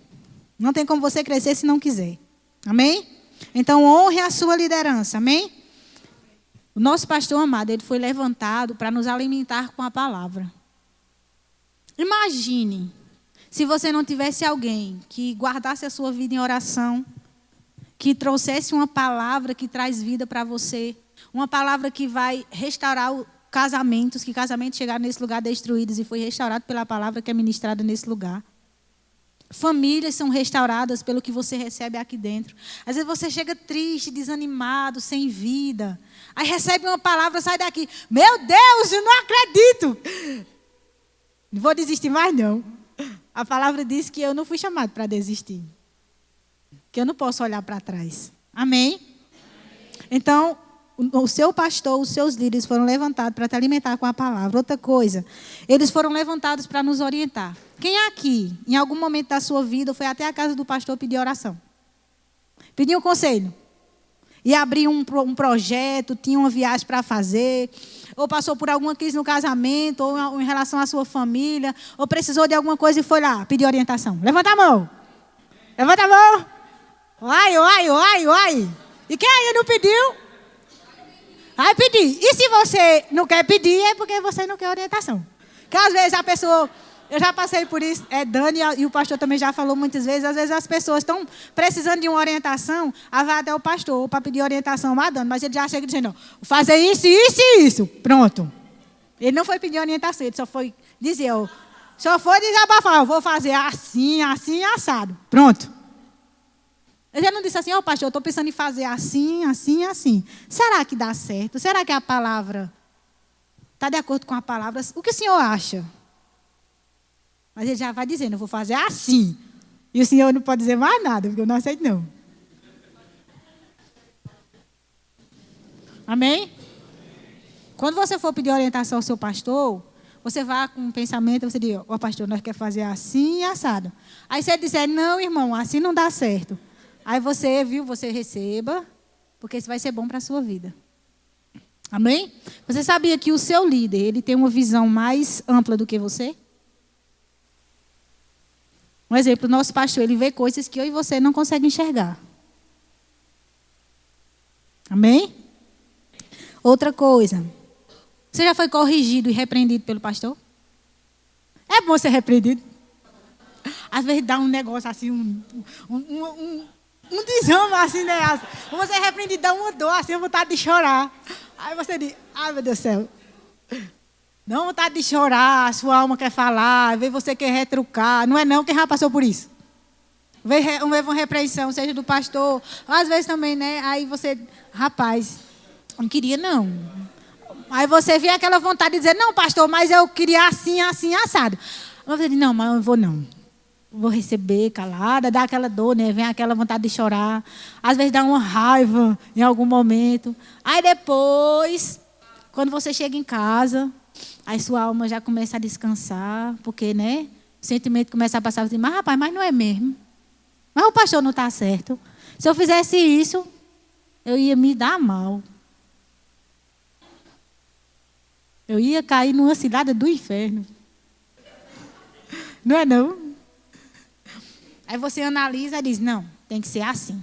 Não tem como você crescer se não quiser. Amém? Então, honre a sua liderança, amém? O nosso pastor amado, ele foi levantado para nos alimentar com a palavra. Imagine se você não tivesse alguém que guardasse a sua vida em oração, que trouxesse uma palavra que traz vida para você, uma palavra que vai restaurar casamentos, que casamentos chegaram nesse lugar destruídos e foi restaurado pela palavra que é ministrada nesse lugar. Famílias são restauradas pelo que você recebe aqui dentro. Às vezes você chega triste, desanimado, sem vida. Aí recebe uma palavra, sai daqui. Meu Deus, eu não acredito. Não vou desistir mais, não. A palavra diz que eu não fui chamado para desistir. Que eu não posso olhar para trás. Amém? Então, o seu pastor, os seus líderes foram levantados para te alimentar com a palavra. Outra coisa, eles foram levantados para nos orientar. Quem aqui, em algum momento da sua vida, foi até a casa do pastor pedir oração? Pedir um conselho? ia abrir um projeto, tinha uma viagem para fazer, ou passou por alguma crise no casamento, ou em relação à sua família, ou precisou de alguma coisa e foi lá pedir orientação. Levanta a mão. Levanta a mão. Uai. E quem ainda não pediu? Vai pedir. E se você não quer pedir, é porque você não quer orientação. Porque às vezes a pessoa... Eu já passei por isso, Dani e o pastor também já falou muitas vezes, às vezes as pessoas estão precisando de uma orientação, vai até o pastor para pedir orientação a Dani, mas ele já chega dizendo, vou fazer isso, isso e isso. Pronto. Ele não foi pedir orientação, ele só foi dizer, desabafar, eu vou fazer assim, assim, assado. Pronto. Ele não disse assim, pastor, eu estou pensando em fazer assim, assim, assim. Será que dá certo? Será que a palavra está de acordo com a palavra? O que o senhor acha? Mas ele já vai dizendo, eu vou fazer assim. E o senhor não pode dizer mais nada, porque eu não aceito não. Amém? Quando você for pedir orientação ao seu pastor, você vai com um pensamento, você diz, pastor, nós queremos fazer assim e assado. Aí você disser, não, irmão, assim não dá certo. Aí você receba, porque isso vai ser bom para a sua vida. Amém? Você sabia que o seu líder, ele tem uma visão mais ampla do que você? Um exemplo, o nosso pastor, ele vê coisas que eu e você não conseguem enxergar. Amém? Outra coisa. Você já foi corrigido e repreendido pelo pastor? É bom ser repreendido. Às vezes dá um negócio assim, um desame assim, né? Você é repreendido, dá uma dor, assim, vontade de chorar. Aí você diz, ai meu Deus do céu. Não vontade de chorar, a sua alma quer falar, às vezes você quer retrucar. Não é não, quem já passou por isso? Vê uma repreensão, seja do pastor, às vezes também, né? Aí você, rapaz, não queria não. Aí você vê aquela vontade de dizer, não, pastor, mas eu queria assim, assim, assado. Aí você diz, não, mas eu não vou não. Vou receber calada, dá aquela dor, né? Vem aquela vontade de chorar. Às vezes dá uma raiva em algum momento. Aí depois, quando você chega em casa, aí sua alma já começa a descansar, porque, né? O sentimento começa a passar, mas rapaz, mas não é mesmo. Mas o pastor não está certo. Se eu fizesse isso, eu ia me dar mal. Eu ia cair numa cilada do inferno. Não é não? Aí você analisa e diz, não, tem que ser assim.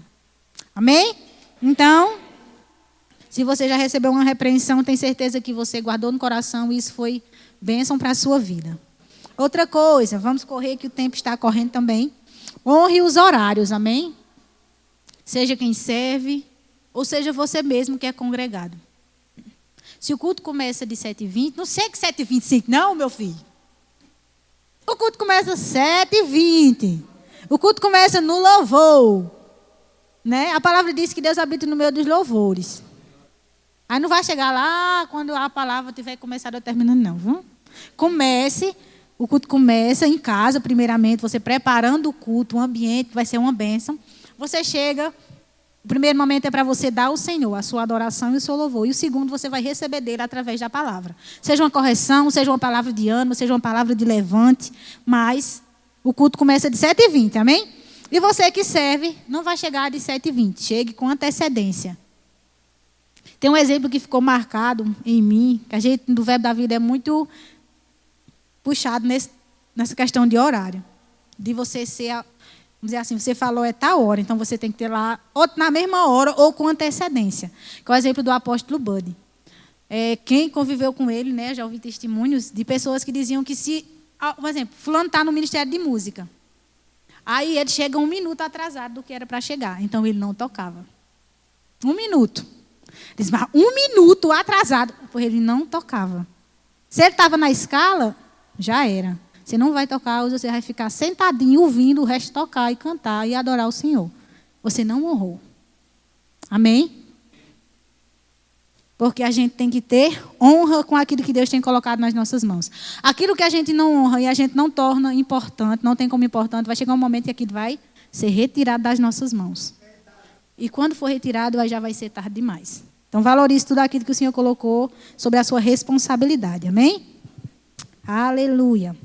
Amém? Então, se você já recebeu uma repreensão, tem certeza que você guardou no coração e isso foi bênção para a sua vida. Outra coisa, vamos correr que o tempo está correndo também. Honre os horários, amém? Seja quem serve, ou seja você mesmo que é congregado. Se o culto começa de 7h20, não sei que 7h25 não, meu filho. O culto começa às 7h20. O culto começa no louvor. Né? A palavra diz que Deus habita no meio dos louvores. Aí não vai chegar lá quando a palavra tiver começado ou terminando, não. Viu? O culto começa em casa, primeiramente, você preparando o culto, o ambiente, que vai ser uma bênção. Você chega, o primeiro momento é para você dar ao Senhor a sua adoração e o seu louvor. E o segundo, você vai receber dele através da palavra. Seja uma correção, seja uma palavra de ânimo, seja uma palavra de levante, mas o culto começa de 7h20, amém? E você que serve, não vai chegar de 7h20, chegue com antecedência. Tem um exemplo que ficou marcado em mim, que a gente do Verbo da Vida é muito puxado nessa questão de horário. De você ser, vamos dizer assim, você falou é tal hora, então você tem que ter lá ou na mesma hora ou com antecedência. Que é o exemplo do apóstolo Buddy. Quem conviveu com ele, né, já ouvi testemunhos de pessoas que diziam que se, por exemplo, fulano está no Ministério de Música. Aí ele chega 1 minuto atrasado do que era para chegar. Então ele não tocava. 1 minuto. Diz, mas 1 minuto atrasado. Porque ele não tocava. Se ele estava na escala, já era. Você não vai tocar, você vai ficar sentadinho, ouvindo o resto tocar e cantar e adorar o Senhor. Você não honrou. Amém? Porque a gente tem que ter honra com aquilo que Deus tem colocado nas nossas mãos. Aquilo que a gente não honra e a gente não torna importante, não tem como importante, vai chegar um momento que aquilo vai ser retirado das nossas mãos. E quando for retirado, aí já vai ser tarde demais. Então valorize tudo aquilo que o Senhor colocou sobre a sua responsabilidade. Amém? Aleluia.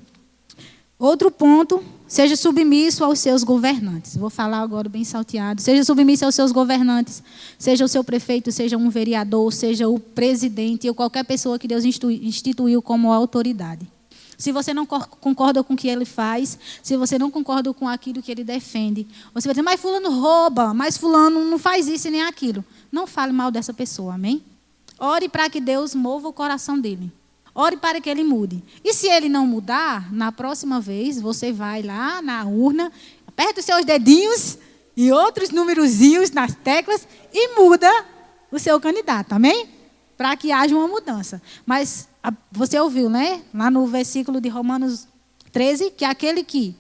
Outro ponto seja submisso aos seus governantes. Vou falar agora bem salteado. Seja submisso aos seus governantes, seja o seu prefeito, seja um vereador, seja o presidente ou qualquer pessoa que Deus instituiu como autoridade. Se você não concorda com o que ele faz, se você não concorda com aquilo que ele defende, você vai dizer, mas fulano rouba, mas fulano não faz isso e nem aquilo. Não fale mal dessa pessoa, amém? Ore para que Deus mova o coração dele. Ore para que ele mude. E se ele não mudar, na próxima vez, você vai lá na urna, aperta os seus dedinhos e outros numerozinhos nas teclas e muda o seu candidato, amém? Para que haja uma mudança. Mas você ouviu, né? Lá no versículo de Romanos 13, que aquele que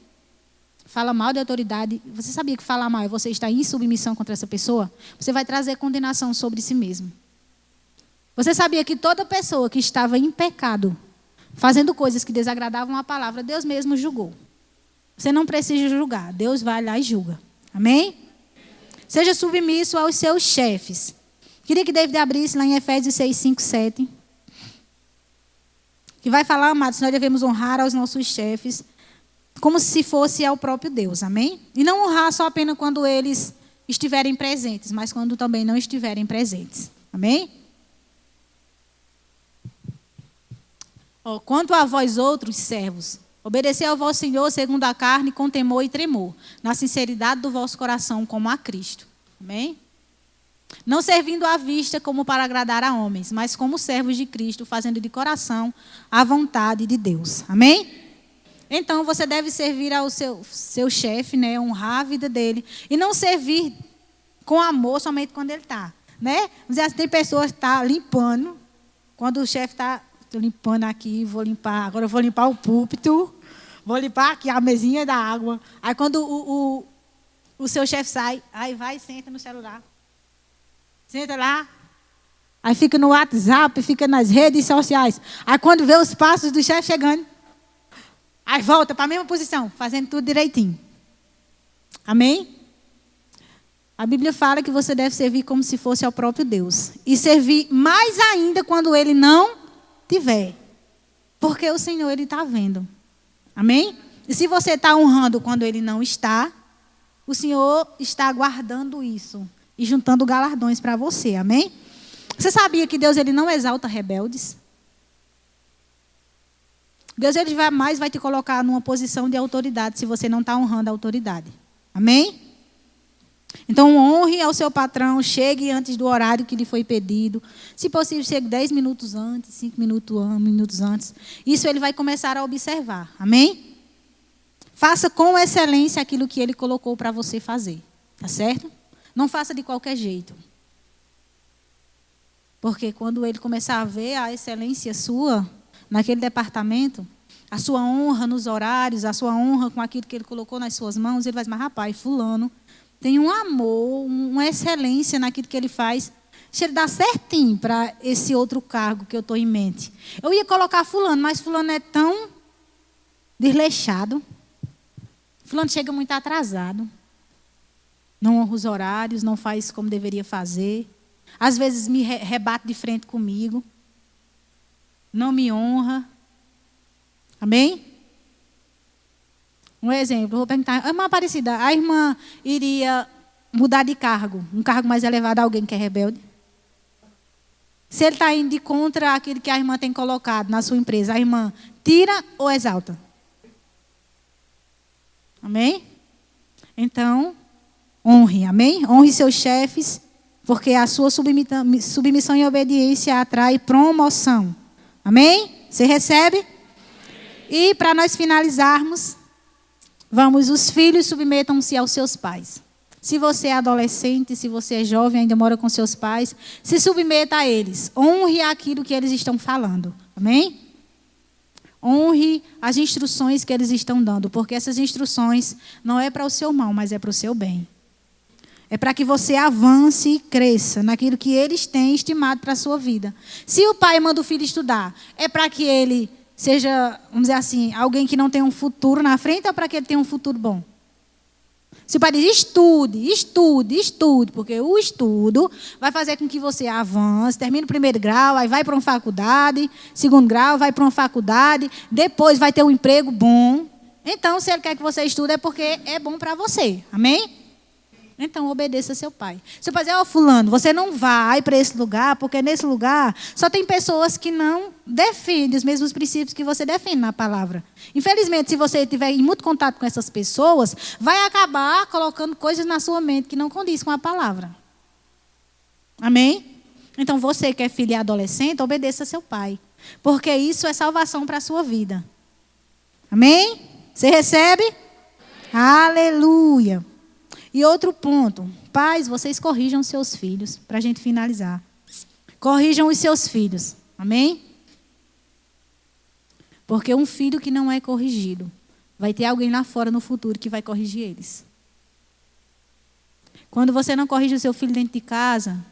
fala mal de autoridade, você sabia que falar mal é você estar em submissão contra essa pessoa? Você vai trazer condenação sobre si mesmo. Você sabia que toda pessoa que estava em pecado, fazendo coisas que desagradavam a palavra, Deus mesmo julgou. Você não precisa julgar, Deus vai lá e julga. Amém? Seja submisso aos seus chefes. Queria que David abrisse lá em Efésios 6, 5, 7. Que vai falar, amados, nós devemos honrar aos nossos chefes como se fosse ao próprio Deus. Amém? E não honrar só apenas quando eles estiverem presentes, mas quando também não estiverem presentes. Amém? Quanto a vós outros servos, obedecei ao vosso Senhor segundo a carne, com temor e tremor, na sinceridade do vosso coração, como a Cristo. Amém? Não servindo à vista como para agradar a homens, mas como servos de Cristo, fazendo de coração a vontade de Deus. Amém? Então, você deve servir ao seu chefe, né? Honrar a vida dele. E não servir com amor somente quando ele está. Né? Vamos dizer assim, tem pessoas que estão limpando, quando o chefe está... Estou limpando aqui, vou limpar. Agora eu vou limpar o púlpito. Vou limpar aqui a mesinha da água. Aí quando o seu chefe sai, aí vai e senta no celular. Senta lá. Aí fica no WhatsApp, fica nas redes sociais. Aí quando vê os passos do chefe chegando, aí volta para a mesma posição, fazendo tudo direitinho. Amém? A Bíblia fala que você deve servir como se fosse ao próprio Deus. E servir mais ainda quando ele não tiver. Porque o Senhor, ele está vendo. Amém? E se você está honrando quando ele não está, o Senhor está guardando isso e juntando galardões para você. Amém? Você sabia que Deus, ele não exalta rebeldes? Deus, ele jamais vai te colocar numa posição de autoridade se você não está honrando a autoridade. Amém? Então, honre ao seu patrão, chegue antes do horário que lhe foi pedido. Se possível, chegue 10 minutos antes, 5 minutos antes. Isso ele vai começar a observar. Amém? Faça com excelência aquilo que ele colocou para você fazer. Tá certo? Não faça de qualquer jeito. Porque quando ele começar a ver a excelência sua naquele departamento, a sua honra nos horários, a sua honra com aquilo que ele colocou nas suas mãos, ele vai dizer, mas rapaz, fulano tem um amor, uma excelência naquilo que ele faz. Deixa ele dar certinho para esse outro cargo que eu estou em mente. Eu ia colocar fulano, mas fulano é tão desleixado. Fulano chega muito atrasado. Não honra os horários, não faz como deveria fazer. Às vezes me rebate de frente comigo. Não me honra. Amém? Um exemplo, vou perguntar, irmã Aparecida, a irmã iria mudar de cargo, um cargo mais elevado a alguém que é rebelde? Se ele está indo de contra aquilo que a irmã tem colocado na sua empresa, a irmã tira ou exalta? Amém? Então, honre, amém? Honre seus chefes, porque a sua submissão e obediência atrai promoção. Amém? Você recebe? Amém. E para nós finalizarmos, os filhos submetam-se aos seus pais. Se você é adolescente, se você é jovem, ainda mora com seus pais, se submeta a eles. Honre aquilo que eles estão falando. Amém? Honre as instruções que eles estão dando, porque essas instruções não é para o seu mal, mas é para o seu bem. É para que você avance e cresça naquilo que eles têm estimado para a sua vida. Se o pai manda o filho estudar, é para que ele seja, vamos dizer assim, alguém que não tem um futuro na frente ou para que ele tenha um futuro bom? Se o pai diz, estude, porque o estudo vai fazer com que você avance, termine o primeiro grau, aí vai para uma faculdade, segundo grau, vai para uma faculdade, depois vai ter um emprego bom. Então, se ele quer que você estude, é porque é bom para você. Amém? Então, obedeça seu pai. Seu pai diz, fulano, você não vai para esse lugar, porque nesse lugar só tem pessoas que não defendem os mesmos princípios que você defende na palavra. Infelizmente, se você tiver em muito contato com essas pessoas, vai acabar colocando coisas na sua mente que não condiz com a palavra. Amém? Então, você que é filho e adolescente, obedeça seu pai. Porque isso é salvação para a sua vida. Amém? Você recebe? Aleluia. E outro ponto, pais, vocês corrijam seus filhos, para a gente finalizar. Corrijam os seus filhos, amém? Porque um filho que não é corrigido, vai ter alguém lá fora no futuro que vai corrigir eles. Quando você não corrige o seu filho dentro de casa,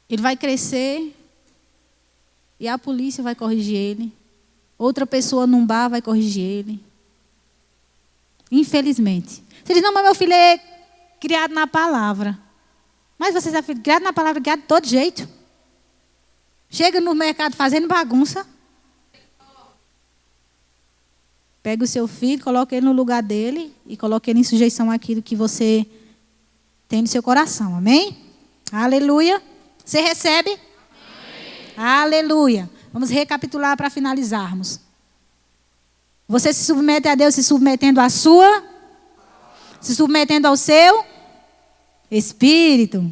ele vai crescer e a polícia vai corrigir ele. Outra pessoa num bar vai corrigir ele. Infelizmente. Você diz, não, mas meu filho é criado na palavra. Mas você é criado na palavra, criado de todo jeito. Chega no mercado fazendo bagunça. Pega o seu filho, coloca ele no lugar dele e coloca ele em sujeição àquilo que você tem no seu coração. Amém? Aleluia. Você recebe? Amém. Aleluia. Vamos recapitular para finalizarmos. Você se submete a Deus se submetendo à sua, se submetendo ao seu espírito.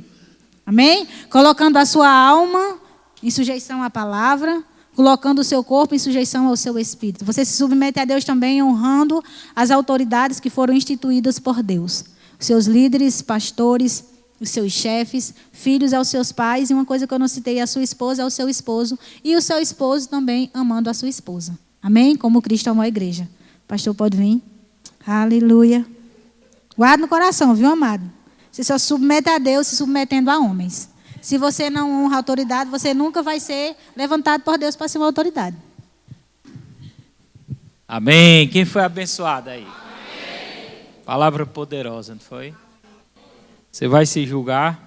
Amém? Colocando a sua alma em sujeição à palavra, colocando o seu corpo em sujeição ao seu espírito. Você se submete a Deus também honrando as autoridades que foram instituídas por Deus. Os seus líderes, pastores, os seus chefes, filhos aos seus pais. E uma coisa que eu não citei, a sua esposa ao seu esposo. E o seu esposo também amando a sua esposa. Amém? Como Cristo amou a igreja. Pastor, pode vir. Aleluia. Guarda no coração, viu, amado? Você só submete a Deus se submetendo a homens. Se você não honra a autoridade, você nunca vai ser levantado por Deus para ser uma autoridade. Amém. Quem foi abençoado aí? Amém. Palavra poderosa, não foi? Você vai se julgar?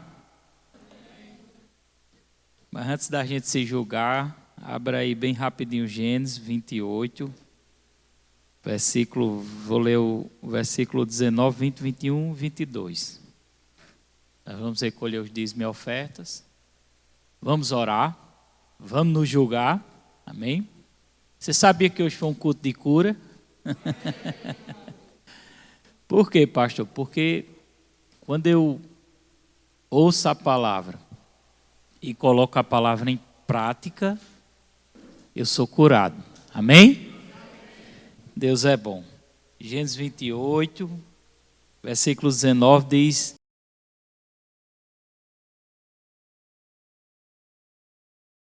Mas antes da gente se julgar, abra aí bem rapidinho Gênesis 28, vou ler o versículo 19, 20, 21, 22. Nós vamos recolher os dízimos e ofertas, vamos orar, vamos nos julgar, amém? Você sabia que hoje foi um culto de cura? Por quê, pastor? Porque quando eu ouço a palavra e coloco a palavra em prática, eu sou curado. Amém? Deus é bom. Gênesis 28, versículo 19 diz: